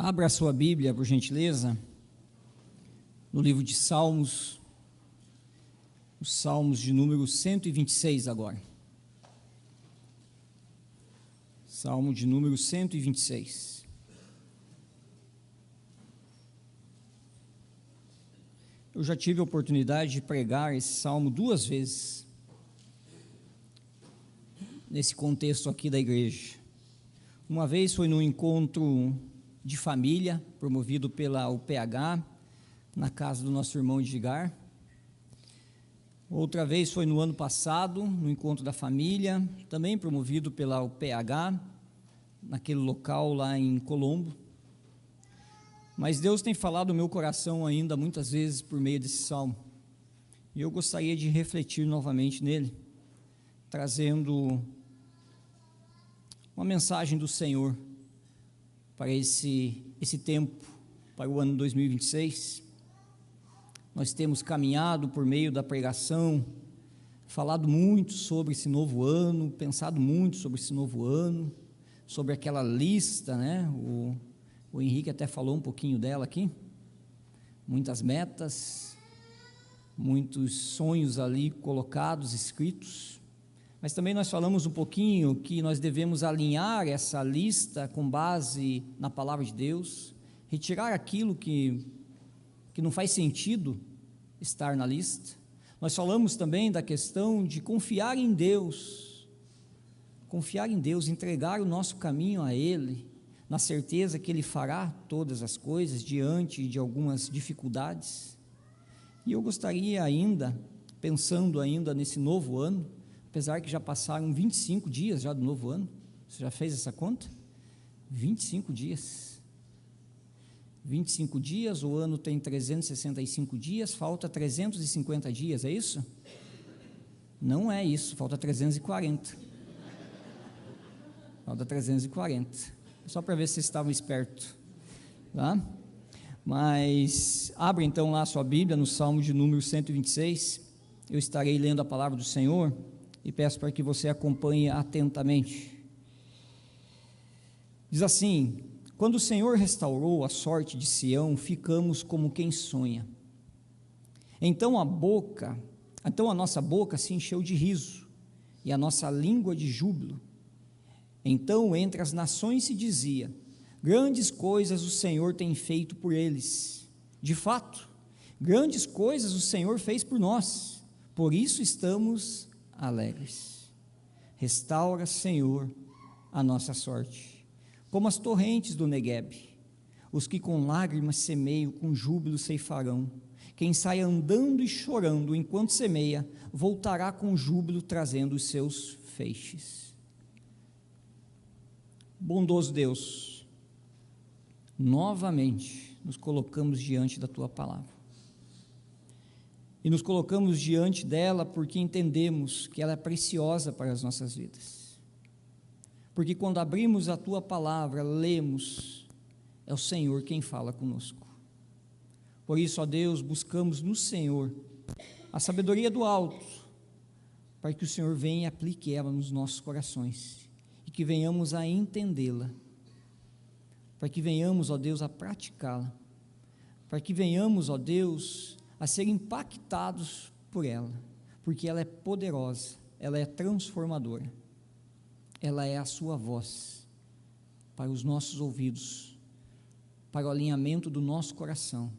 Abra a sua Bíblia, por gentileza, no livro de Salmos, os Salmos de número 126 agora. Salmo de número 126. Eu já tive a oportunidade de pregar esse salmo 2 vezes, nesse contexto aqui da igreja. Uma vez foi num encontro de família, promovido pela UPH, na casa do nosso irmão Edgar. Outra vez foi no ano passado, no encontro da família, também promovido pela UPH, naquele local lá em Colombo. Mas Deus tem falado no meu coração ainda muitas vezes por meio desse salmo, e eu gostaria de refletir novamente nele, trazendo uma mensagem do Senhor para esse tempo, para o ano 2026. Nós temos caminhado por meio da pregação, falado muito sobre esse novo ano, pensado muito sobre esse novo ano, sobre aquela lista, né? O Henrique até falou um pouquinho dela aqui, muitas metas, muitos sonhos ali colocados, escritos, mas também nós falamos um pouquinho que nós devemos alinhar essa lista com base na palavra de Deus, retirar aquilo que não faz sentido estar na lista. Nós falamos também da questão de confiar em Deus, entregar o nosso caminho a Ele, na certeza que Ele fará todas as coisas diante de algumas dificuldades. E eu gostaria ainda, pensando ainda nesse novo ano, apesar que já passaram 25 dias já do novo ano, você já fez essa conta? 25 dias. 25 dias, o ano tem 365 dias, falta 350 dias, é isso? Não é isso, falta 340. Falta 340. Só para ver se vocês estavam espertos, tá? Mas abre então lá a sua Bíblia no Salmo de número 126, eu estarei lendo a palavra do Senhor e peço para que você acompanhe atentamente. Diz assim: quando o Senhor restaurou a sorte de Sião, ficamos como quem sonha. Então a nossa boca se encheu de riso e a nossa língua de júbilo. Então entre as nações se dizia: grandes coisas o Senhor tem feito por eles. De fato, grandes coisas o Senhor fez por nós, por isso estamos alegres. Restaura, Senhor, a nossa sorte, como as torrentes do Negueb. Os que com lágrimas semeiam, com júbilo ceifarão. Quem sai andando e chorando enquanto semeia, voltará com júbilo trazendo os seus feixes. Bondoso Deus, novamente nos colocamos diante da Tua palavra, e nos colocamos diante dela porque entendemos que ela é preciosa para as nossas vidas, porque quando abrimos a Tua palavra, lemos, é o Senhor quem fala conosco. Por isso, ó Deus, buscamos no Senhor a sabedoria do alto, para que o Senhor venha e aplique ela nos nossos corações, e que venhamos a entendê-la, para que venhamos, ó Deus, a praticá-la, para que venhamos, ó Deus, a ser impactados por ela, porque ela é poderosa, ela é transformadora, ela é a sua voz para os nossos ouvidos, para o alinhamento do nosso coração,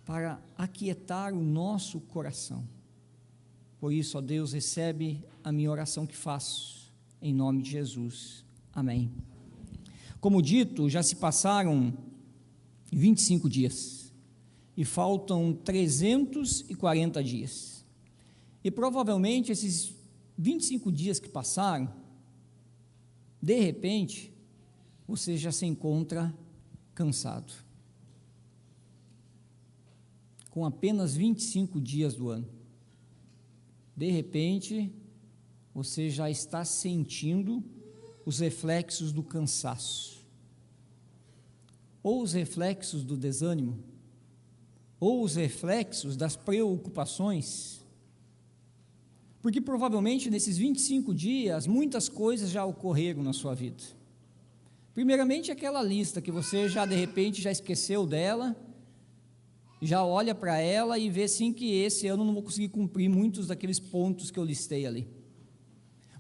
para aquietar o nosso coração. Por isso, ó Deus, recebe a minha oração que faço, em nome de Jesus, amém. Como dito, já se passaram 25 dias, e faltam 340 dias, e provavelmente esses 25 dias que passaram, de repente, você já se encontra cansado, com apenas 25 dias do ano, de repente, você já está sentindo os reflexos do cansaço, ou os reflexos do desânimo, ou os reflexos das preocupações, porque provavelmente nesses 25 dias, muitas coisas já ocorreram na sua vida, Primeiramente, aquela lista que você já de repente já esqueceu dela, já olha para ela e vê sim que esse ano não vou conseguir cumprir muitos daqueles pontos que eu listei ali.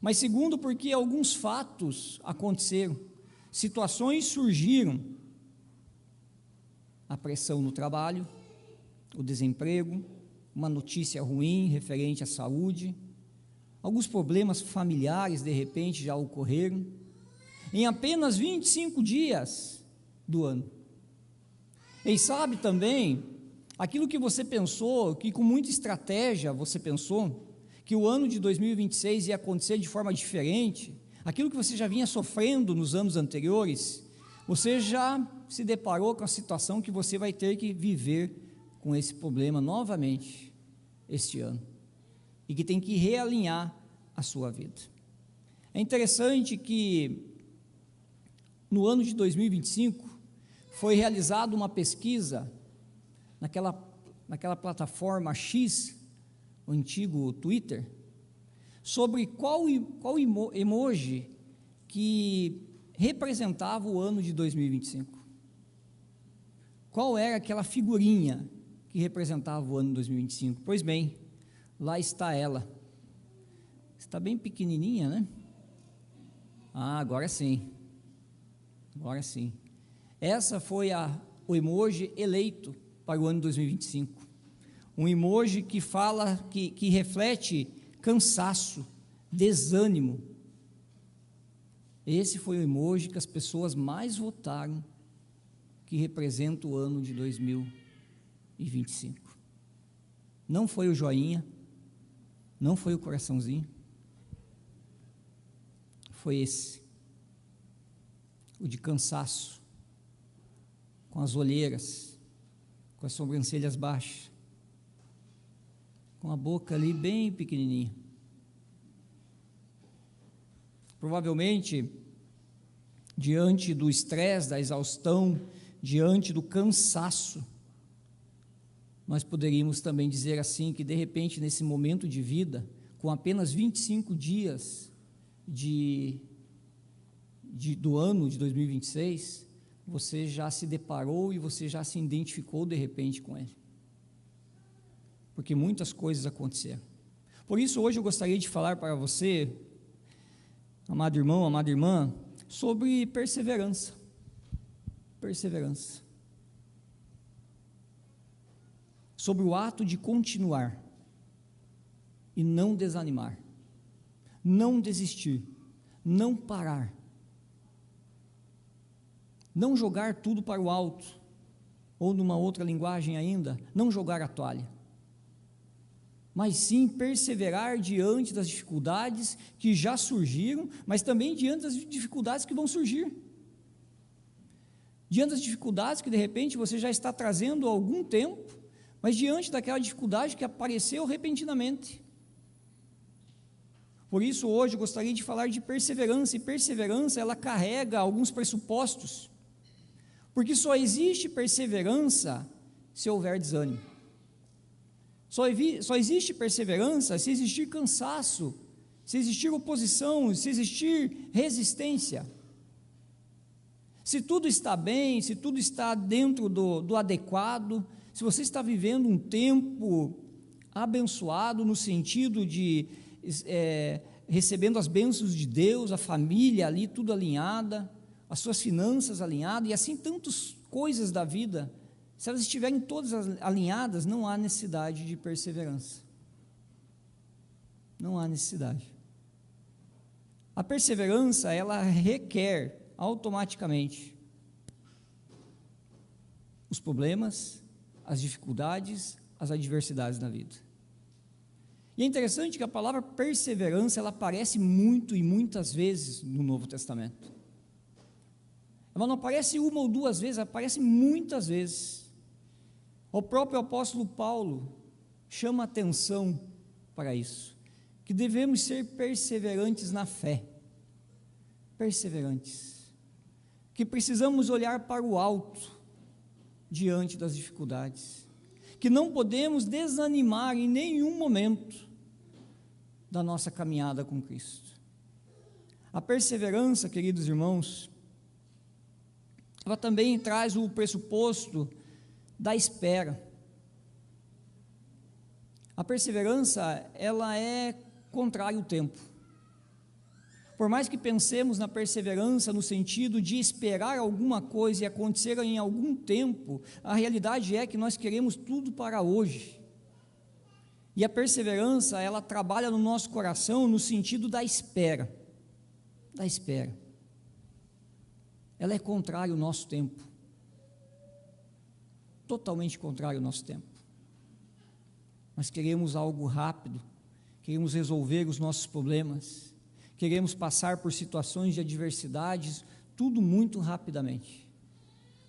Mas segundo, porque alguns fatos aconteceram, situações surgiram, a pressão no trabalho, o desemprego, uma notícia ruim referente à saúde, alguns problemas familiares de repente já ocorreram, em apenas 25 dias do ano. E sabe também, aquilo que você pensou, que com muita estratégia você pensou, que o ano de 2026 ia acontecer de forma diferente, aquilo que você já vinha sofrendo nos anos anteriores, você já se deparou com a situação que você vai ter que viver com esse problema novamente este ano, e que tem que realinhar a sua vida. É interessante que no ano de 2025 foi realizada uma pesquisa naquela plataforma X, o antigo Twitter, sobre qual emoji que representava o ano de 2025. Qual era aquela figurinha que representava o ano de 2025? Pois bem, lá está ela. Está bem pequenininha, né? Agora sim. Agora sim. Essa foi o emoji eleito para o ano de 2025. Um emoji que fala, que reflete cansaço, desânimo. Esse foi o emoji que as pessoas mais votaram, que representa o ano de 2025. Não foi o joinha, não foi o coraçãozinho, foi esse, o de cansaço, com as olheiras, com as sobrancelhas baixas, com a boca ali bem pequenininha. Provavelmente, diante do estresse, da exaustão, diante do cansaço, nós poderíamos também dizer assim, que de repente nesse momento de vida, com apenas 25 dias do ano de 2026, você já se deparou e você já se identificou de repente com ele, porque muitas coisas aconteceram. Por isso hoje eu gostaria de falar para você, amado irmão, amada irmã, sobre perseverança. Perseverança. Sobre o ato de continuar e não desanimar, não desistir, não parar, não jogar tudo para o alto, ou numa outra linguagem ainda, não jogar a toalha, mas sim perseverar diante das dificuldades que já surgiram, mas também diante das dificuldades que vão surgir, diante das dificuldades que de repente você já está trazendo há algum tempo, mas diante daquela dificuldade que apareceu repentinamente. Por isso hoje eu gostaria de falar de perseverança, e perseverança ela carrega alguns pressupostos, porque só existe perseverança se houver desânimo, só existe perseverança se existir cansaço, se existir oposição, se existir resistência. Se tudo está bem, se tudo está dentro do adequado, se você está vivendo um tempo abençoado no sentido de recebendo as bênçãos de Deus, a família ali tudo alinhada, as suas finanças alinhadas, e assim tantas coisas da vida, se elas estiverem todas alinhadas, não há necessidade de perseverança, não há necessidade. A perseverança, ela requer automaticamente os problemas, as dificuldades, as adversidades na vida. E é interessante que a palavra perseverança, ela aparece muito e muitas vezes no Novo Testamento. Ela não aparece uma ou duas vezes, aparece muitas vezes. O próprio apóstolo Paulo chama atenção para isso, que devemos ser perseverantes na fé, perseverantes, que precisamos olhar para o alto diante das dificuldades, que não podemos desanimar em nenhum momento da nossa caminhada com Cristo. A perseverança, queridos irmãos, ela também traz o pressuposto da espera. A perseverança, ela é contrária ao tempo. Por mais que pensemos na perseverança no sentido de esperar alguma coisa e acontecer em algum tempo, a realidade é que nós queremos tudo para hoje. E a perseverança, ela trabalha no nosso coração no sentido da espera. Da espera. Ela é contrária ao nosso tempo. Totalmente contrária ao nosso tempo. Nós queremos algo rápido, queremos resolver os nossos problemas, queremos passar por situações de adversidades, tudo muito rapidamente.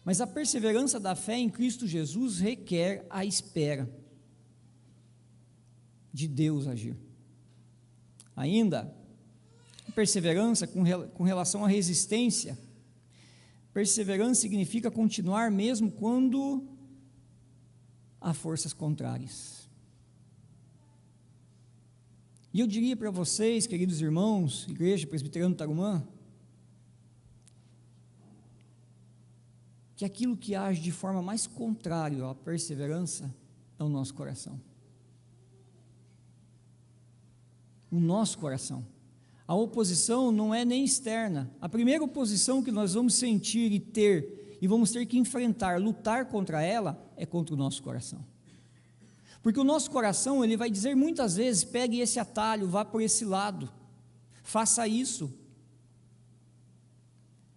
Mas a perseverança da fé em Cristo Jesus requer a espera de Deus agir. Ainda, perseverança com relação à resistência. Perseverança significa continuar mesmo quando há forças contrárias. E eu diria para vocês, queridos irmãos, Igreja Presbiteriana do Tarumã, que aquilo que age de forma mais contrária à perseverança é o nosso coração. O nosso coração. A oposição não é nem externa. A primeira oposição que nós vamos sentir e ter, e vamos ter que enfrentar, lutar contra ela, é contra o nosso coração. Porque o nosso coração, ele vai dizer muitas vezes, pegue esse atalho, vá por esse lado, faça isso.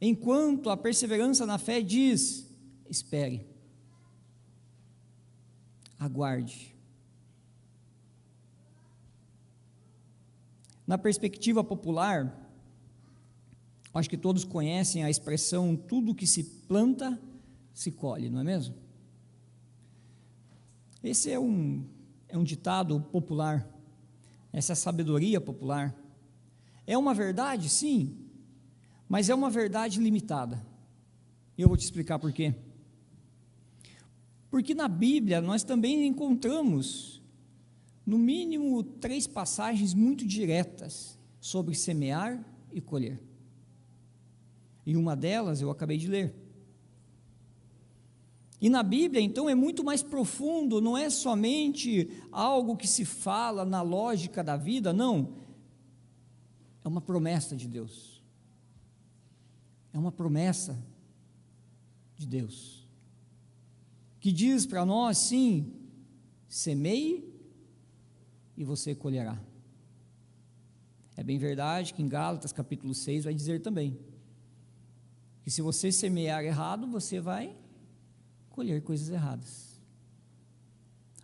Enquanto a perseverança na fé diz, espere, aguarde. Na perspectiva popular, acho que todos conhecem a expressão, tudo que se planta, se colhe, não é mesmo? Esse é um ditado popular, essa é a sabedoria popular. É uma verdade, sim, mas é uma verdade limitada. E eu vou te explicar por quê. Porque na Bíblia nós também encontramos, no mínimo, 3 passagens muito diretas sobre semear e colher. E uma delas eu acabei de ler. E na Bíblia, então, é muito mais profundo, não é somente algo que se fala na lógica da vida, não. É uma promessa de Deus. É uma promessa de Deus. Que diz para nós, sim, semeie e você colherá. É bem verdade que em Gálatas capítulo 6 vai dizer também, que se você semear errado, você vai colher coisas erradas.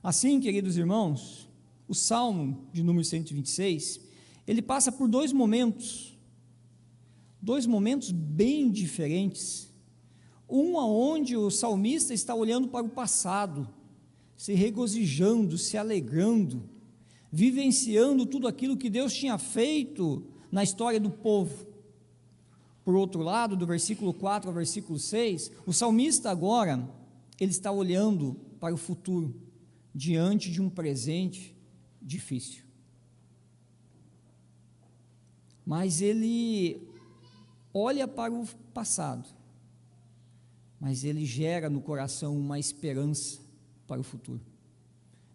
Assim, queridos irmãos, o Salmo de número 126, ele passa por 2 momentos bem diferentes. Um onde o salmista está olhando para o passado, se regozijando, se alegrando, vivenciando tudo aquilo que Deus tinha feito na história do povo. Por outro lado, do versículo 4 ao versículo 6, o salmista agora, ele está olhando para o futuro, diante de um presente difícil. Mas ele olha para o passado, mas ele gera no coração uma esperança para o futuro,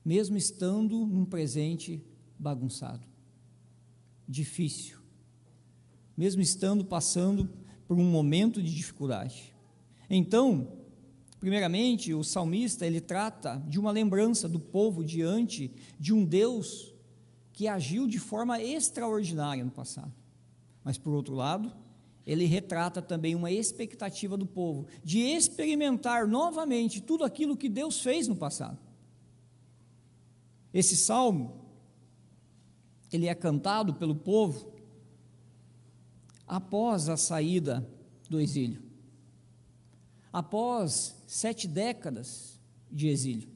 mesmo estando num presente bagunçado, difícil, mesmo estando passando por um momento de dificuldade. Então, primeiramente, o salmista, ele trata de uma lembrança do povo diante de um Deus que agiu de forma extraordinária no passado. Mas, por outro lado, ele retrata também uma expectativa do povo de experimentar novamente tudo aquilo que Deus fez no passado. Esse salmo, ele é cantado pelo povo após a saída do exílio, após 7 décadas de exílio.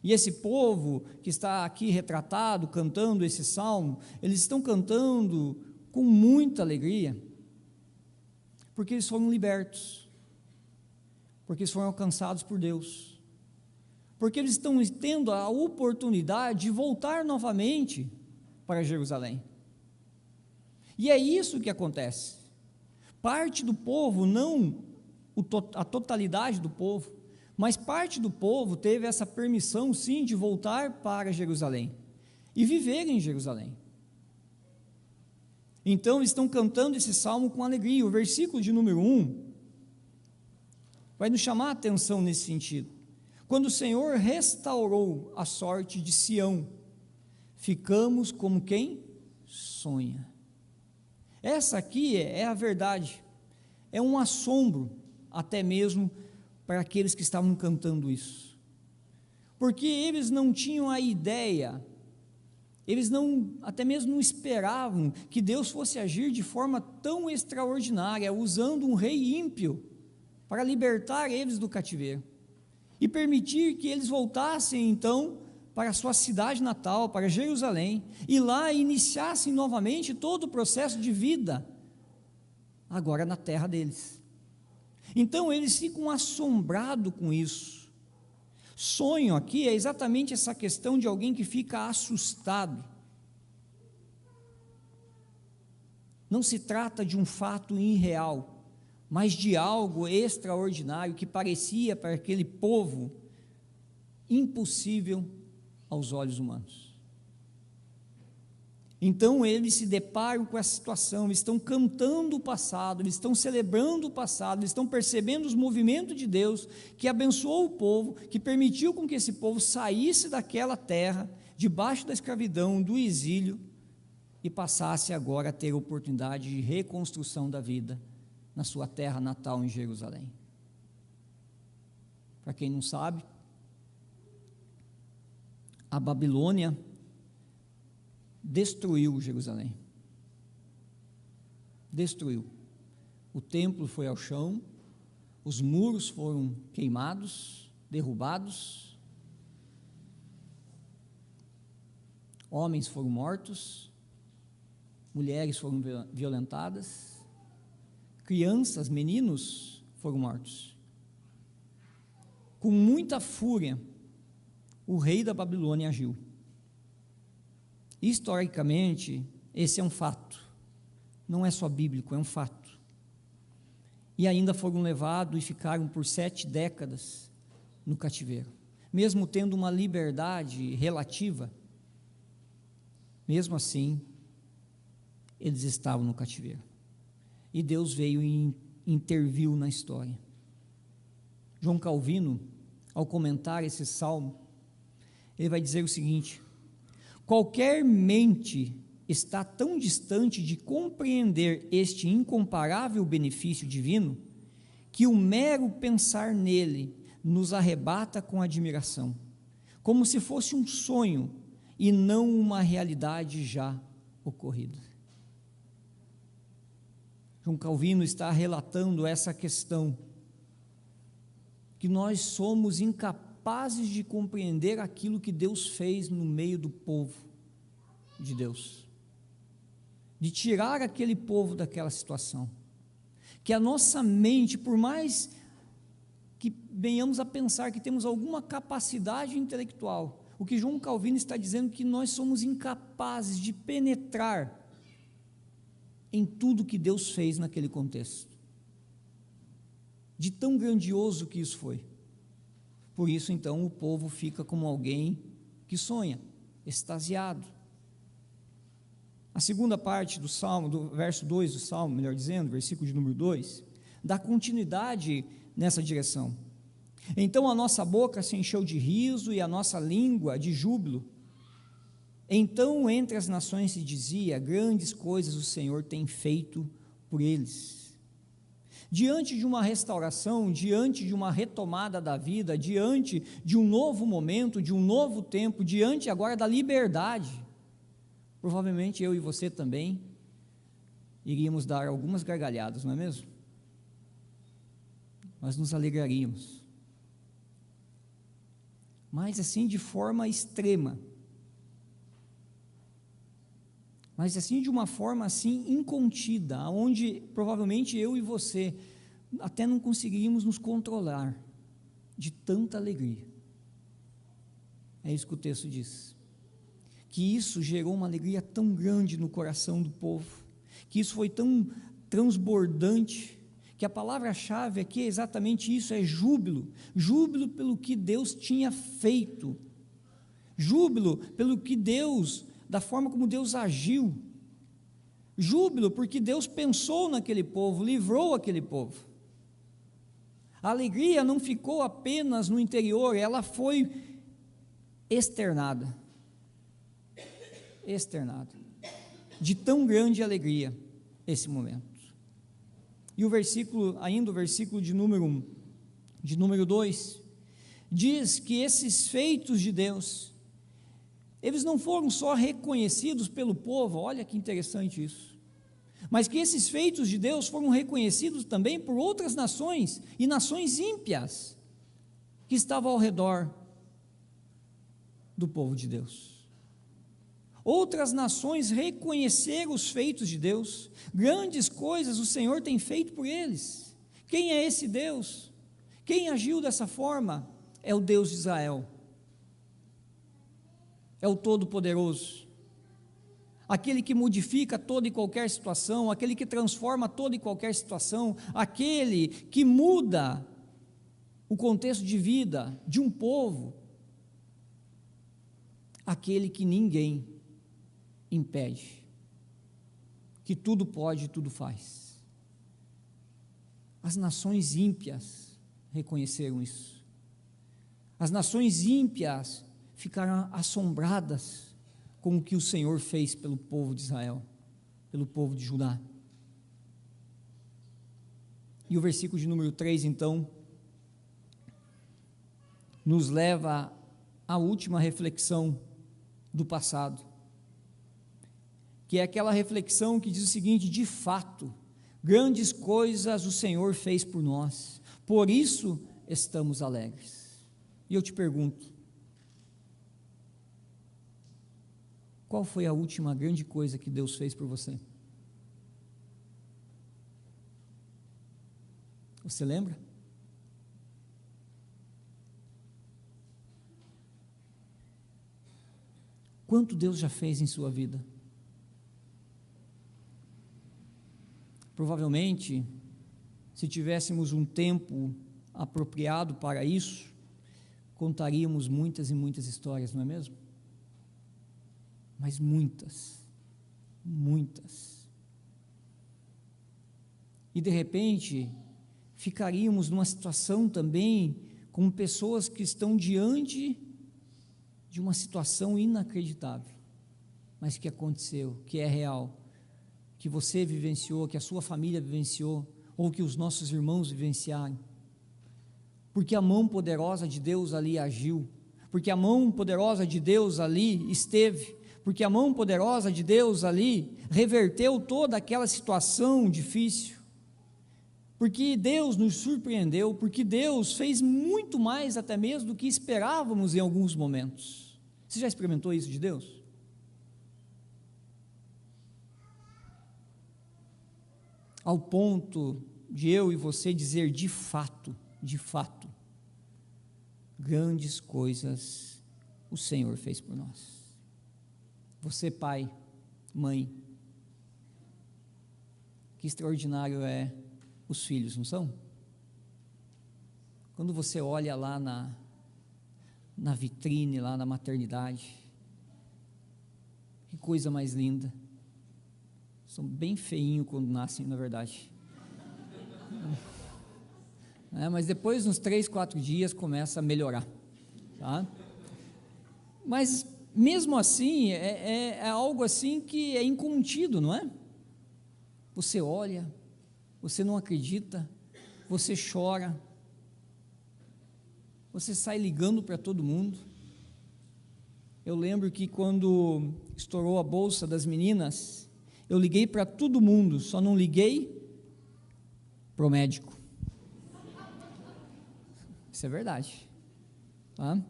E esse povo que está aqui retratado, cantando esse salmo, eles estão cantando com muita alegria, porque eles foram libertos, porque eles foram alcançados por Deus, porque eles estão tendo a oportunidade de voltar novamente para Jerusalém. E é isso que acontece. Parte do povo não a totalidade do povo, mas parte do povo teve essa permissão, sim, de voltar para Jerusalém e viver em Jerusalém. Então, eles estão cantando esse salmo com alegria. O versículo de número 1 vai nos chamar a atenção nesse sentido. Quando o Senhor restaurou a sorte de Sião, ficamos como quem sonha. Essa aqui é a verdade, é um assombro até mesmo para aqueles que estavam cantando isso, porque eles não tinham a ideia, eles até mesmo não esperavam que Deus fosse agir de forma tão extraordinária, usando um rei ímpio para libertar eles do cativeiro e permitir que eles voltassem então para a sua cidade natal, para Jerusalém, e lá iniciassem novamente todo o processo de vida, agora na terra deles. Então eles ficam assombrados com isso. Sonho aqui é exatamente essa questão de alguém que fica assustado. Não se trata de um fato irreal, mas de algo extraordinário que parecia para aquele povo impossível aos olhos humanos. Então eles se deparam com essa situação, eles estão cantando o passado, eles estão celebrando o passado, eles estão percebendo os movimentos de Deus, que abençoou o povo, que permitiu com que esse povo saísse daquela terra, debaixo da escravidão, do exílio, e passasse agora a ter a oportunidade de reconstrução da vida na sua terra natal em Jerusalém. Para quem não sabe, a Babilônia destruiu Jerusalém. Destruiu. O templo foi ao chão, os muros foram queimados, derrubados, homens foram mortos, mulheres foram violentadas, crianças, meninos foram mortos. Com muita fúria, o rei da Babilônia agiu. Historicamente, esse é um fato, não é só bíblico, é um fato. E ainda foram levados e ficaram por 7 décadas no cativeiro, mesmo tendo uma liberdade relativa, mesmo assim, eles estavam no cativeiro. E Deus veio e interviu na história. João Calvino, ao comentar esse salmo, ele vai dizer o seguinte: qualquer mente está tão distante de compreender este incomparável benefício divino, que o mero pensar nele nos arrebata com admiração, como se fosse um sonho e não uma realidade já ocorrida. João Calvino está relatando essa questão, que nós somos incapazes de compreender aquilo que Deus fez no meio do povo de Deus, de tirar aquele povo daquela situação, que a nossa mente, por mais que venhamos a pensar que temos alguma capacidade intelectual, o que João Calvino está dizendo, que nós somos incapazes de penetrar em tudo que Deus fez naquele contexto, de tão grandioso que isso foi. Por isso então o povo fica como alguém que sonha, extasiado. A segunda parte do salmo, do verso 2 do salmo, melhor dizendo, versículo de número 2, dá continuidade nessa direção. Então a nossa boca se encheu de riso e a nossa língua de júbilo. Então entre as nações se dizia: grandes coisas o Senhor tem feito por eles. Diante de uma restauração, diante de uma retomada da vida, diante de um novo momento, de um novo tempo, diante agora da liberdade, provavelmente eu e você também iríamos dar algumas gargalhadas, não é mesmo? Nós nos alegraríamos, mas assim de forma extrema, mas assim de uma forma assim incontida, onde provavelmente eu e você até não conseguiríamos nos controlar de tanta alegria. É isso que o texto diz, que isso gerou uma alegria tão grande no coração do povo, que isso foi tão transbordante, que a palavra-chave aqui é exatamente isso, é júbilo, júbilo pelo que Deus tinha feito, júbilo pelo que Deus, da forma como Deus agiu, júbilo porque Deus pensou naquele povo, livrou aquele povo. A alegria não ficou apenas no interior, ela foi externada, de tão grande alegria esse momento. E o versículo, ainda o versículo de número 2, diz que esses feitos de Deus, eles não foram só reconhecidos pelo povo, olha que interessante isso, mas que esses feitos de Deus foram reconhecidos também por outras nações, e nações ímpias, que estavam ao redor do povo de Deus. Outras nações reconheceram os feitos de Deus, grandes coisas o Senhor tem feito por eles. Quem é esse Deus? Quem agiu dessa forma? É o Deus de Israel, é o Todo-Poderoso, aquele que modifica toda e qualquer situação, aquele que transforma toda e qualquer situação, aquele que muda o contexto de vida de um povo, aquele que ninguém impede, que tudo pode e tudo faz. As nações ímpias reconheceram isso, as nações ímpias ficaram assombradas com o que o Senhor fez pelo povo de Israel, pelo povo de Judá. E o versículo de número 3, então, nos leva à última reflexão do passado, que é aquela reflexão que diz o seguinte: de fato, grandes coisas o Senhor fez por nós, por isso estamos alegres. E eu te pergunto, qual foi a última grande coisa que Deus fez por você? Você lembra? Quanto Deus já fez em sua vida? Provavelmente, se tivéssemos um tempo apropriado para isso, contaríamos muitas e muitas histórias, não é mesmo? Mas muitas. E de repente, ficaríamos numa situação também como pessoas que estão diante de uma situação inacreditável, mas que aconteceu, que é real, que você vivenciou, que a sua família vivenciou, ou que os nossos irmãos vivenciaram, porque a mão poderosa de Deus ali agiu, porque a mão poderosa de Deus ali esteve, porque a mão poderosa de Deus ali reverteu toda aquela situação difícil, porque Deus nos surpreendeu, porque Deus fez muito mais até mesmo do que esperávamos em alguns momentos. Você já experimentou isso de Deus? Ao ponto de eu e você dizer de fato, grandes coisas o Senhor fez por nós. Você, pai, mãe, que extraordinário é os filhos, não são? Quando você olha lá na vitrine, lá na maternidade, que coisa mais linda. São bem feinhos quando nascem, na verdade. Mas depois, uns 3, 4 dias, começa a melhorar, tá? Mas, mesmo assim, é algo assim que é incontido, não é? Você olha, você não acredita, você chora, você sai ligando para todo mundo. Eu lembro que quando estourou a bolsa das meninas, eu liguei para todo mundo, só não liguei para o médico. Isso é verdade, tá?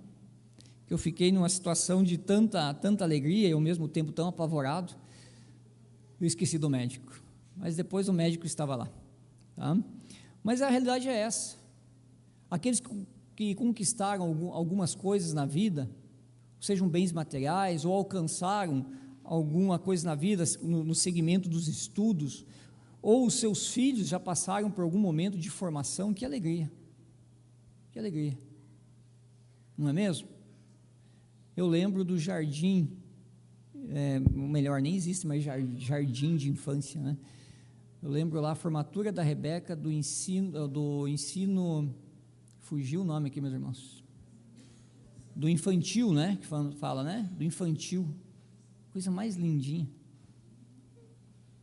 Eu fiquei numa situação de tanta alegria e ao mesmo tempo tão apavorado, eu esqueci do médico, mas depois o médico estava lá, tá? Mas a realidade é essa: aqueles que conquistaram algumas coisas na vida, sejam bens materiais ou alcançaram alguma coisa na vida, no segmento dos estudos, ou os seus filhos já passaram por algum momento de formação, que alegria, não é mesmo? Eu lembro do jardim, melhor, nem existe mais jardim de infância, né? Eu lembro lá a formatura da Rebeca do ensino, fugiu o nome aqui, meus irmãos, do infantil, né, que fala, né, do infantil, coisa mais lindinha,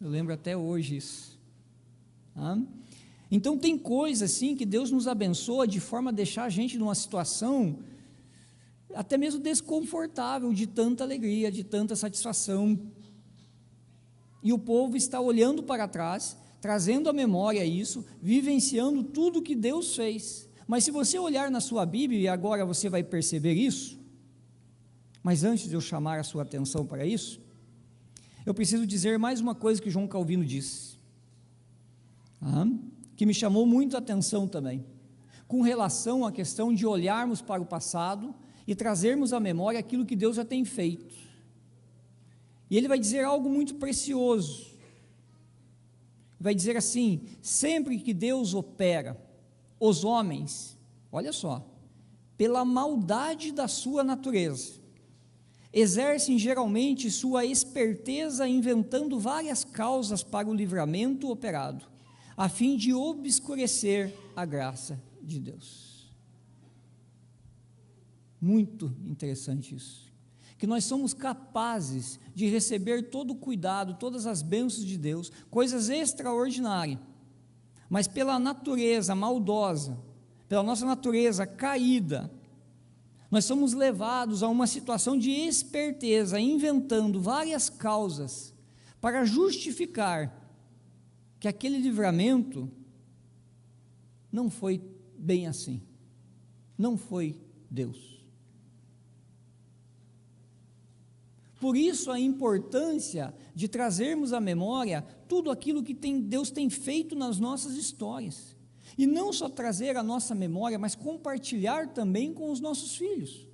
eu lembro até hoje isso, tá? Então tem coisas assim que Deus nos abençoa de forma a deixar a gente numa situação até mesmo desconfortável, de tanta alegria, de tanta satisfação, e o povo está olhando para trás, trazendo à memória isso, vivenciando tudo que Deus fez. Mas se você olhar na sua Bíblia, e agora você vai perceber isso, mas antes de eu chamar a sua atenção para isso, eu preciso dizer mais uma coisa que João Calvino disse, que me chamou muito a atenção também, com relação à questão de olharmos para o passado e trazermos à memória aquilo que Deus já tem feito. E ele vai dizer algo muito precioso, vai dizer assim: sempre que Deus opera, os homens, olha só, pela maldade da sua natureza, exercem geralmente sua esperteza inventando várias causas para o livramento operado, a fim de obscurecer a graça de Deus. Muito interessante isso, que nós somos capazes de receber todo o cuidado, todas as bênçãos de Deus, coisas extraordinárias, mas pela natureza maldosa, pela nossa natureza caída, nós somos levados a uma situação de esperteza, inventando várias causas para justificar que aquele livramento não foi bem assim, não foi Deus. Por isso a importância de trazermos à memória tudo aquilo que Deus tem feito nas nossas histórias, e não só trazer à nossa memória, mas compartilhar também com os nossos filhos,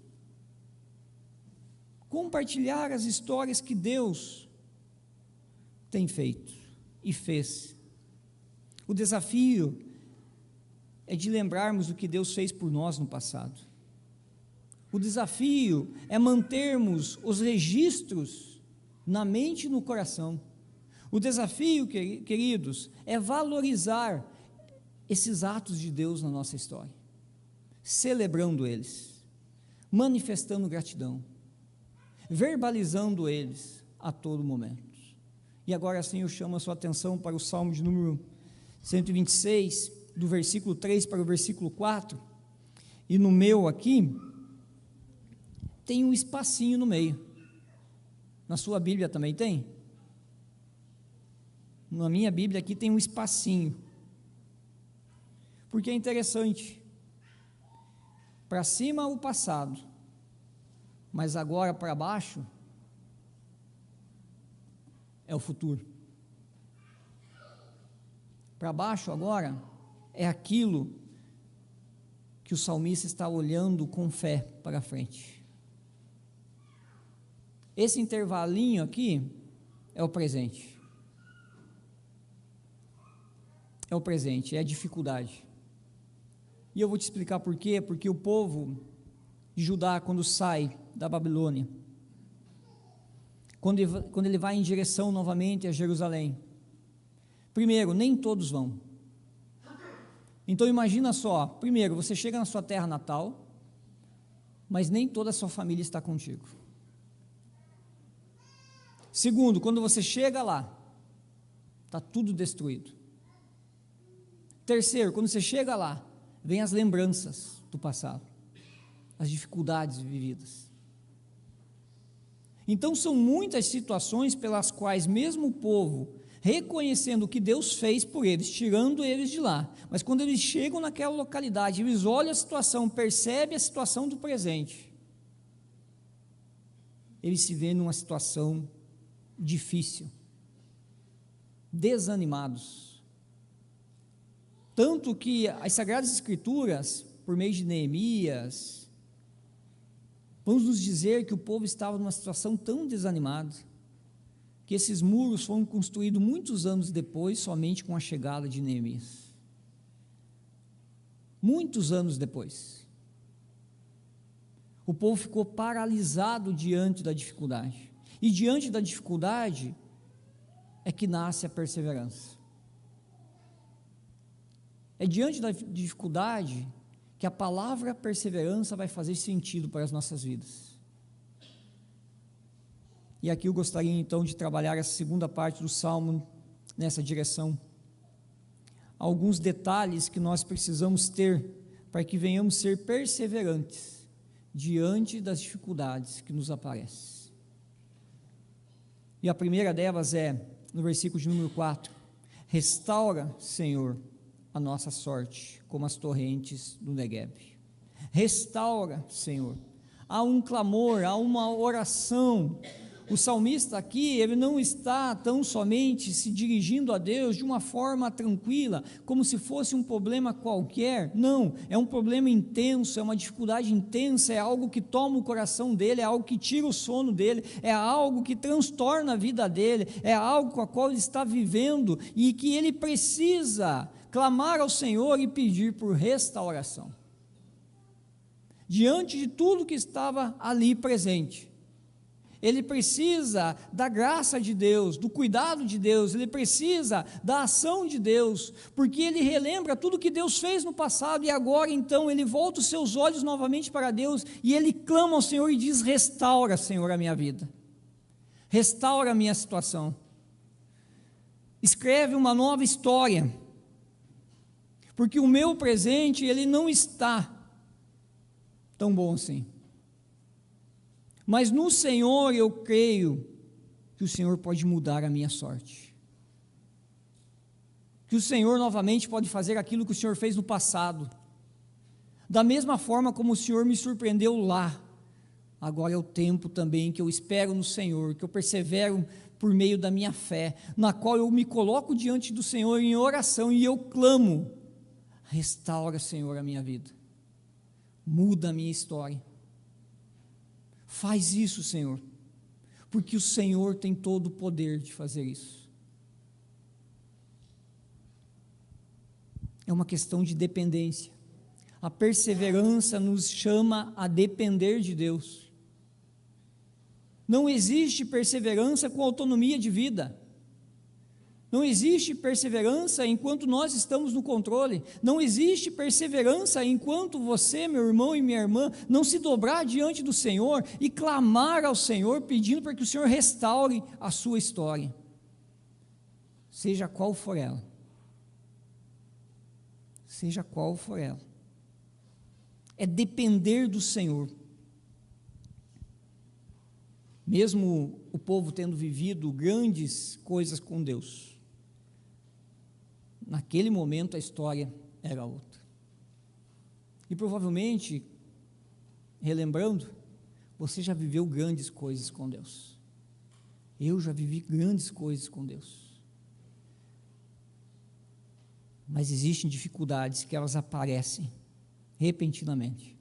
compartilhar as histórias que Deus tem feito e fez. O desafio é de lembrarmos o que Deus fez por nós no passado. O desafio é mantermos os registros na mente e no coração. O desafio, queridos, é valorizar esses atos de Deus na nossa história, celebrando eles, manifestando gratidão, verbalizando eles a todo momento. E agora sim eu chamo a sua atenção para o Salmo de número 126, do versículo 3 para o versículo 4, e no meu aqui, tem um espacinho no meio. Na sua Bíblia também tem? Na minha Bíblia aqui tem um espacinho. Porque é interessante. Para cima o passado, mas agora para baixo é o futuro. Para baixo agora é aquilo que o salmista está olhando com fé para frente. Esse intervalinho aqui é o presente. É o presente, é a dificuldade. E eu vou te explicar por quê. Porque o povo de Judá, quando sai da Babilônia, quando ele vai em direção novamente a Jerusalém, primeiro, nem todos vão. Então imagina só, primeiro, você chega na sua terra natal, mas nem toda a sua família está contigo. Segundo, quando você chega lá, está tudo destruído. Terceiro, quando você chega lá, vem as lembranças do passado, as dificuldades vividas. Então são muitas situações pelas quais mesmo o povo, reconhecendo o que Deus fez por eles, tirando eles de lá, mas quando eles chegam naquela localidade, eles olham a situação, percebem a situação do presente, eles se veem numa situação difícil, desanimados, tanto que as Sagradas Escrituras, por meio de Neemias, vão nos dizer que o povo estava numa situação tão desanimada, que esses muros foram construídos muitos anos depois, somente com a chegada de Neemias. Muitos anos depois. O povo ficou paralisado diante da dificuldade. E diante da dificuldade é que nasce a perseverança. É diante da dificuldade que a palavra perseverança vai fazer sentido para as nossas vidas. E aqui eu gostaria então de trabalhar essa segunda parte do Salmo nessa direção. Alguns detalhes que nós precisamos ter para que venhamos ser perseverantes diante das dificuldades que nos aparecem. E a primeira delas é, no versículo de número 4, restaura, Senhor, a nossa sorte, como as torrentes do Negueb. Restaura, Senhor. Há um clamor, há uma oração. O salmista aqui, ele não está tão somente se dirigindo a Deus de uma forma tranquila, como se fosse um problema qualquer. Não, é um problema intenso, é uma dificuldade intensa, é algo que toma o coração dele, é algo que tira o sono dele, é algo que transtorna a vida dele, é algo com a qual ele está vivendo e que ele precisa clamar ao Senhor e pedir por restauração. Diante de tudo que estava ali presente, ele precisa da graça de Deus, do cuidado de Deus, ele precisa da ação de Deus, porque ele relembra tudo que Deus fez no passado, e agora então ele volta os seus olhos novamente para Deus, e ele clama ao Senhor e diz: restaura, Senhor, a minha vida, restaura a minha situação, escreve uma nova história, porque o meu presente, ele não está tão bom assim. Mas no Senhor eu creio que o Senhor pode mudar a minha sorte. Que o Senhor novamente pode fazer aquilo que o Senhor fez no passado. Da mesma forma como o Senhor me surpreendeu lá, agora é o tempo também que eu espero no Senhor, que eu persevero por meio da minha fé, na qual eu me coloco diante do Senhor em oração e eu clamo: restaura, Senhor, a minha vida. Muda a minha história. Faz isso, Senhor, porque o Senhor tem todo o poder de fazer isso. É uma questão de dependência. A perseverança nos chama a depender de Deus. Não existe perseverança com autonomia de vida. Não existe perseverança enquanto nós estamos no controle. Não existe perseverança enquanto você, meu irmão e minha irmã, não se dobrar diante do Senhor e clamar ao Senhor, pedindo para que o Senhor restaure a sua história, seja qual for ela. Seja qual for ela. É depender do Senhor. Mesmo o povo tendo vivido grandes coisas com Deus, naquele momento a história era outra. E provavelmente, relembrando, você já viveu grandes coisas com Deus. Eu já vivi grandes coisas com Deus. Mas existem dificuldades que elas aparecem repentinamente,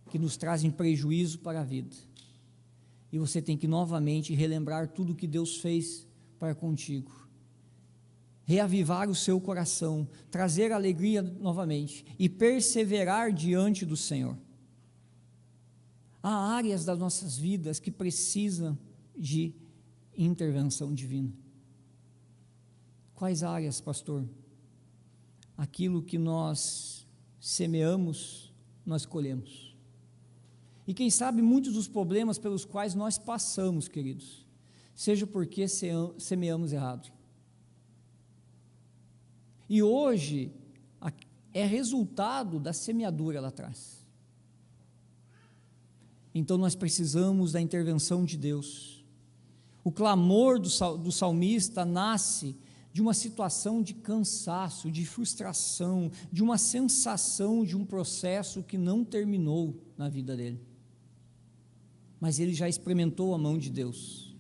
que nos trazem prejuízo para a vida. E você tem que novamente relembrar tudo que Deus fez para contigo. Reavivar o seu coração, trazer alegria novamente e perseverar diante do Senhor. Há áreas das nossas vidas que precisam de intervenção divina. Quais áreas, pastor? Aquilo que nós semeamos, nós colhemos. E quem sabe muitos dos problemas pelos quais nós passamos, queridos, seja porque semeamos errado. E hoje é resultado da semeadura lá atrás. Então nós precisamos da intervenção de Deus. O clamor do salmista nasce de uma situação de cansaço, de frustração, de uma sensação de um processo que não terminou na vida dele. Mas ele já experimentou a mão de Deus.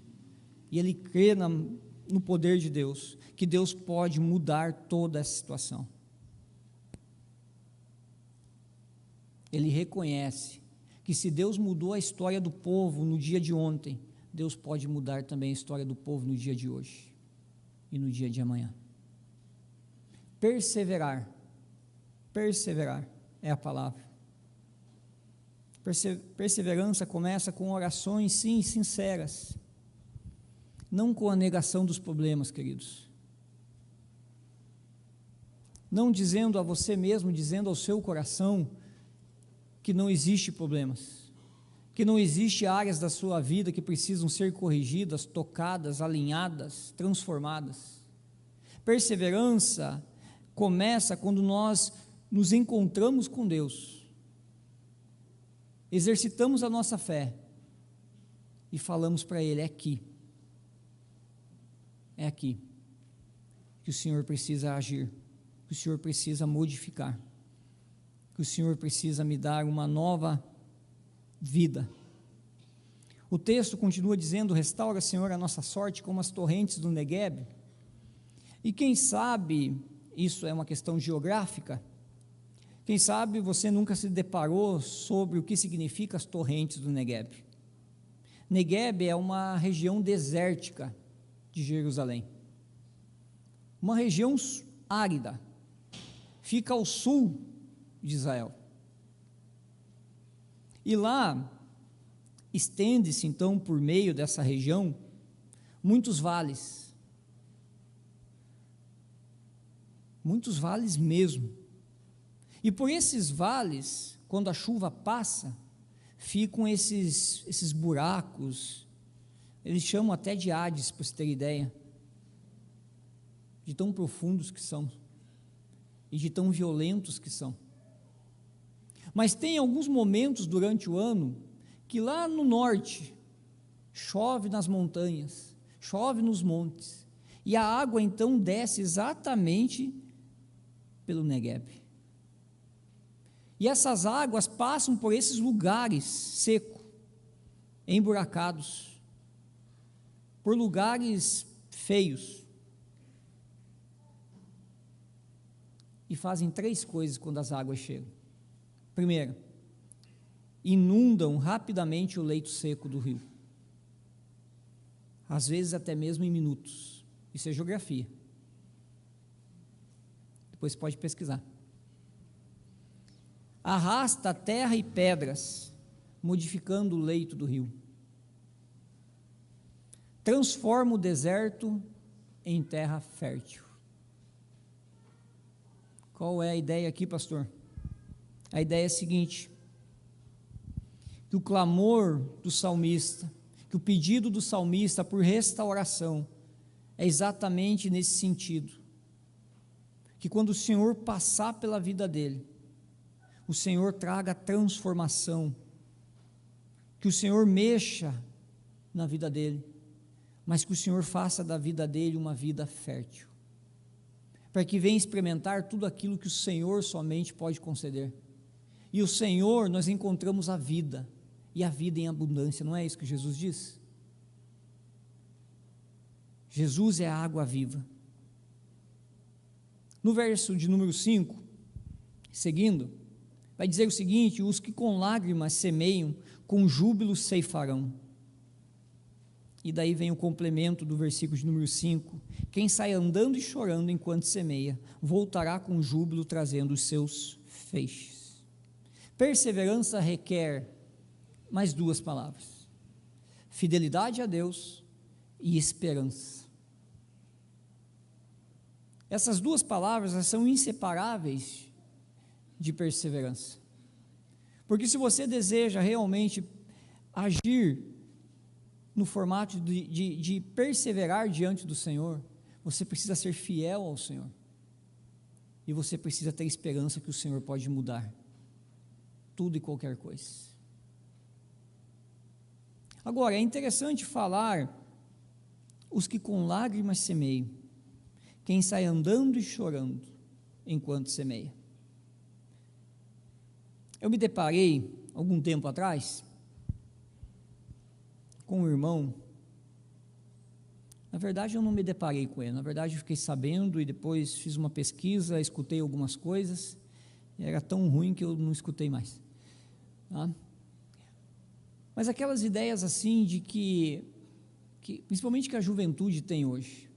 E ele crê no poder de Deus, que Deus pode mudar toda essa situação. Ele reconhece que se Deus mudou a história do povo no dia de ontem, Deus pode mudar também a história do povo no dia de hoje e no dia de amanhã. Perseverar é a palavra. Perseverança começa com orações, sim, sinceras, não com a negação dos problemas, queridos. Não dizendo a você mesmo, dizendo ao seu coração que não existe problemas, que não existe áreas da sua vida que precisam ser corrigidas, tocadas, alinhadas, transformadas. Perseverança começa quando nós nos encontramos com Deus, exercitamos a nossa fé e falamos para Ele: é aqui que o Senhor precisa agir, que o Senhor precisa modificar, que o Senhor precisa me dar uma nova vida. O texto continua dizendo: restaura, Senhor, a nossa sorte como as torrentes do Negueb. E quem sabe, isso é uma questão geográfica, quem sabe você nunca se deparou sobre o que significa as torrentes do Negueb. Negueb é uma região desértica de Jerusalém, uma região árida, fica ao sul de Israel. E lá estende-se então por meio dessa região muitos vales mesmo. E por esses vales, quando a chuva passa, ficam esses buracos, eles chamam até de Hades, para você ter ideia, de tão profundos que são, e de tão violentos que são. Mas tem alguns momentos durante o ano, que lá no norte, chove nas montanhas, chove nos montes, e a água então desce exatamente pelo Negueb. E essas águas passam por esses lugares secos, emburacados, por lugares feios, e fazem 3 coisas quando as águas chegam. Primeiro, inundam rapidamente o leito seco do rio, às vezes até mesmo em minutos. Isso é geografia, depois você pode pesquisar. Arrasta terra e pedras, modificando o leito do rio. Transforma o deserto em terra fértil. Qual é a ideia aqui, pastor? A ideia é a seguinte: que o clamor do salmista, que o pedido do salmista por restauração é exatamente nesse sentido, que quando o Senhor passar pela vida dele, o Senhor traga transformação, que o Senhor mexa na vida dele, mas que o Senhor faça da vida dele uma vida fértil, para que venha experimentar tudo aquilo que o Senhor somente pode conceder. E o Senhor, nós encontramos a vida, e a vida em abundância, não é isso que Jesus diz? Jesus é a água viva. No verso de número 5, seguindo, vai dizer o seguinte: os que com lágrimas semeiam, com júbilo ceifarão. E daí vem o complemento do versículo de número 5: quem sai andando e chorando enquanto semeia, voltará com júbilo trazendo os seus feixes. Perseverança requer mais 2 palavras: fidelidade a Deus e esperança. Essas 2 palavras, elas são inseparáveis de perseverança, porque se você deseja realmente agir no formato de perseverar diante do Senhor, você precisa ser fiel ao Senhor, e você precisa ter esperança que o Senhor pode mudar tudo e qualquer coisa. Agora, é interessante falar: os que com lágrimas semeiam, quem sai andando e chorando enquanto semeia. Eu me deparei, algum tempo atrás, com um irmão. Na verdade, eu não me deparei com ele, na verdade, eu fiquei sabendo e depois fiz uma pesquisa, escutei algumas coisas, e era tão ruim que eu não escutei mais. Tá? Mas aquelas ideias assim de que principalmente que a juventude tem hoje,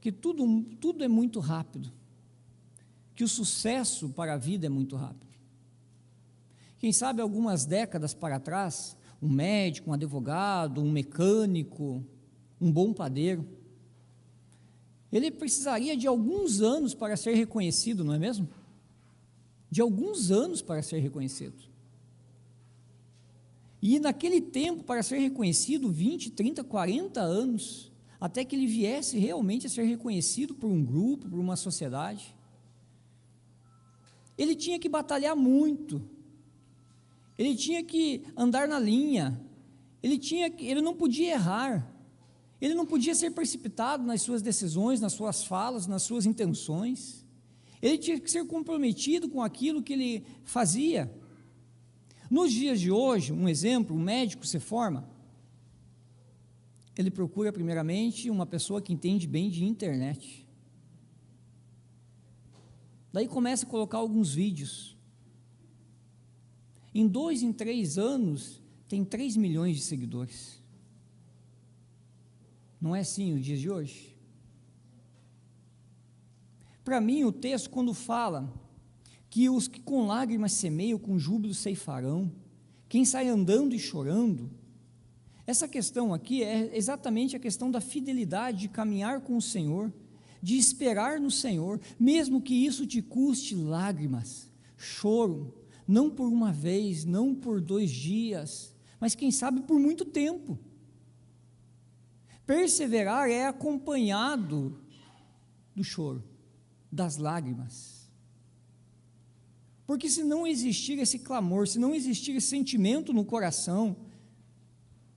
que tudo é muito rápido, que o sucesso para a vida é muito rápido. Quem sabe algumas décadas para trás, um médico, um advogado, um mecânico, um bom padeiro, ele precisaria de alguns anos para ser reconhecido, não é mesmo? De alguns anos para ser reconhecido. E naquele tempo, para ser reconhecido, 20, 30, 40 anos, até que ele viesse realmente a ser reconhecido por um grupo, por uma sociedade. Ele tinha que batalhar muito, ele tinha que andar na linha, ele não podia errar, ele não podia ser precipitado nas suas decisões, nas suas falas, nas suas intenções, ele tinha que ser comprometido com aquilo que ele fazia. Nos dias de hoje, um exemplo, um médico se forma, ele procura primeiramente uma pessoa que entende bem de internet, daí começa a colocar alguns vídeos, em 2, em 3 anos, tem 3 milhões de seguidores, não é assim os dias de hoje? Para mim o texto quando fala, que os que com lágrimas semeiam, com júbilo ceifarão, quem sai andando e chorando, essa questão aqui é exatamente a questão da fidelidade, de caminhar com o Senhor, de esperar no Senhor, mesmo que isso te custe lágrimas, choro, não por uma vez, não por 2 dias, mas quem sabe por muito tempo. Perseverar é acompanhado do choro, das lágrimas. Porque se não existir esse clamor, se não existir esse sentimento no coração,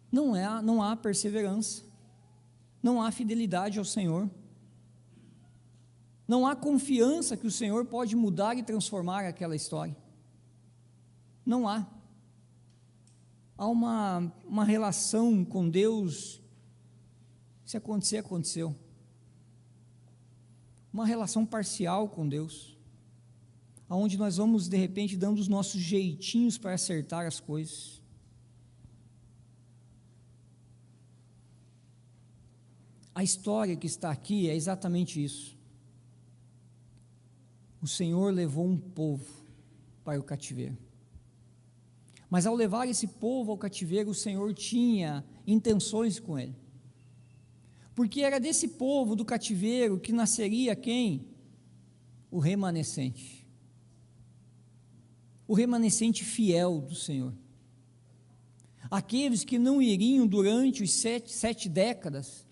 não há perseverança, não há fidelidade ao Senhor, não há confiança que o Senhor pode mudar e transformar aquela história, não há. Há uma relação com Deus, se acontecer, aconteceu, uma relação parcial com Deus, onde nós vamos de repente dando os nossos jeitinhos para acertar as coisas. A história que está aqui é exatamente isso. O Senhor levou um povo para o cativeiro, mas ao levar esse povo ao cativeiro, o Senhor tinha intenções com ele, porque era desse povo do cativeiro que nasceria quem? O remanescente. O remanescente fiel do Senhor, aqueles que não iriam durante os 7 décadas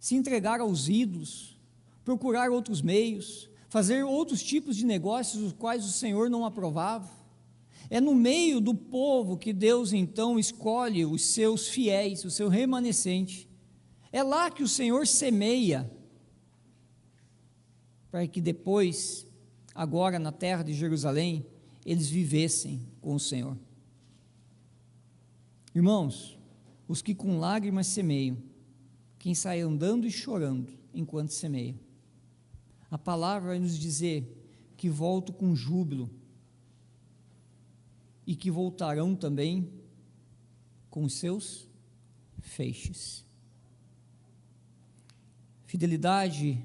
se entregar aos ídolos, procurar outros meios, fazer outros tipos de negócios os quais o Senhor não aprovava. É no meio do povo que Deus então escolhe os seus fiéis, o seu remanescente, é lá que o Senhor semeia, para que depois, agora na terra de Jerusalém, eles vivessem com o Senhor. Irmãos, os que com lágrimas semeiam, quem sai andando e chorando enquanto semeia, a palavra vai nos dizer que voltam com júbilo e que voltarão também com os seus feixes. Fidelidade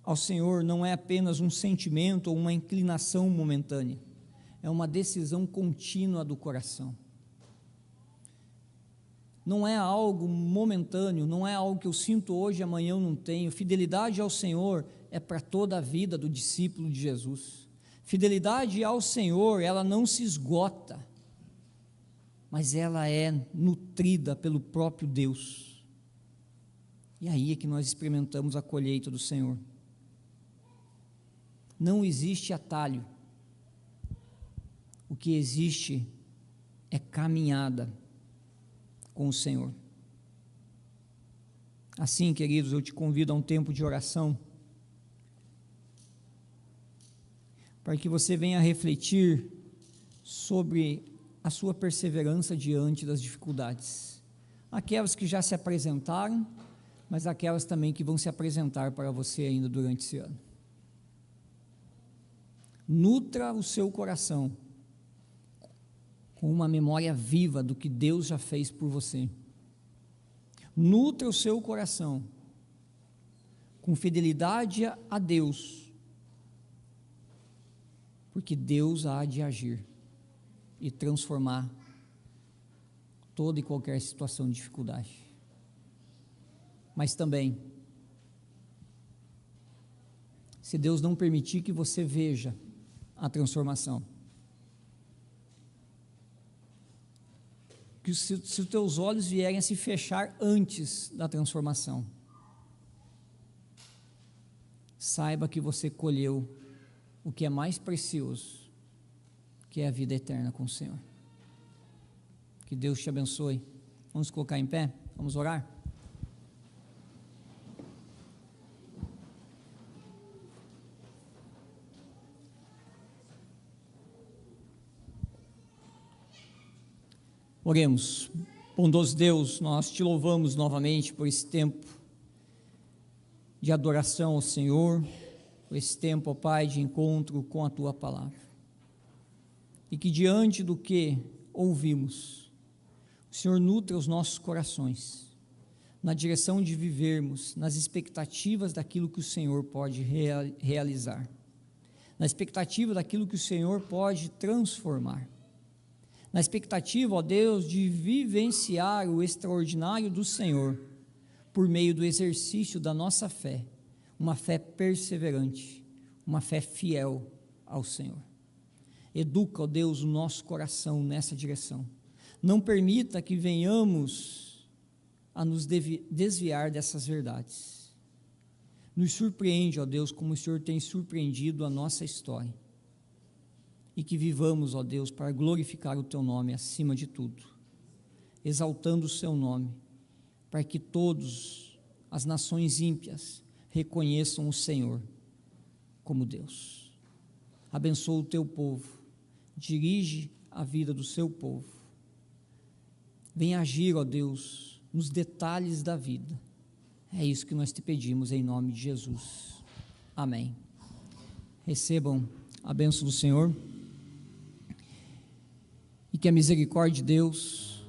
ao Senhor não é apenas um sentimento ou uma inclinação momentânea, é uma decisão contínua do coração. Não é algo momentâneo, não é algo que eu sinto hoje e amanhã eu não tenho. Fidelidade ao Senhor é para toda a vida do discípulo de Jesus. Fidelidade ao Senhor, ela não se esgota, mas ela é nutrida pelo próprio Deus. E aí é que nós experimentamos a colheita do Senhor. Não existe atalho. O que existe é caminhada com o Senhor. Assim, queridos, eu te convido a um tempo de oração, para que você venha refletir sobre a sua perseverança diante das dificuldades, aquelas que já se apresentaram, mas aquelas também que vão se apresentar para você ainda durante esse ano. Nutra o seu coração com uma memória viva do que Deus já fez por você. nutra o seu coração com fidelidade a Deus, porque Deus há de agir e transformar toda e qualquer situação de dificuldade. Mas também, se Deus não permitir que você veja a transformação, que se os teus olhos vierem a se fechar antes da transformação, saiba que você colheu o que é mais precioso, que é a vida eterna com o Senhor. Que Deus te abençoe. Vamos colocar em pé, vamos orar? Oremos. Bondoso Deus, nós te louvamos novamente por esse tempo de adoração ao Senhor, por esse tempo, ó Pai, de encontro com a Tua Palavra. E que diante do que ouvimos, o Senhor nutra os nossos corações, na direção de vivermos, nas expectativas daquilo que o Senhor pode realizar, na expectativa daquilo que o Senhor pode transformar, na expectativa, ó Deus, de vivenciar o extraordinário do Senhor, por meio do exercício da nossa fé, uma fé perseverante, uma fé fiel ao Senhor. Educa, ó Deus, o nosso coração nessa direção. Não permita que venhamos a nos desviar dessas verdades. Nos surpreende, ó Deus, como o Senhor tem surpreendido a nossa história. E que vivamos, ó Deus, para glorificar o Teu nome acima de tudo, exaltando o Seu nome, para que todas as nações ímpias reconheçam o Senhor como Deus. Abençoa o Teu povo, dirige a vida do Seu povo, vem agir, ó Deus, nos detalhes da vida. É isso que nós te pedimos em nome de Jesus. Amém. Recebam a bênção do Senhor e que a misericórdia de Deus,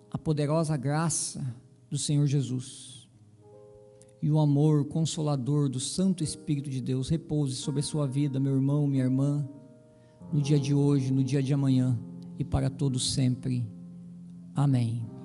a poderosa graça do Senhor Jesus e o amor consolador do Santo Espírito de Deus repouse sobre a sua vida, meu irmão, minha irmã, no dia de hoje, no dia de amanhã e para todos sempre. Amém.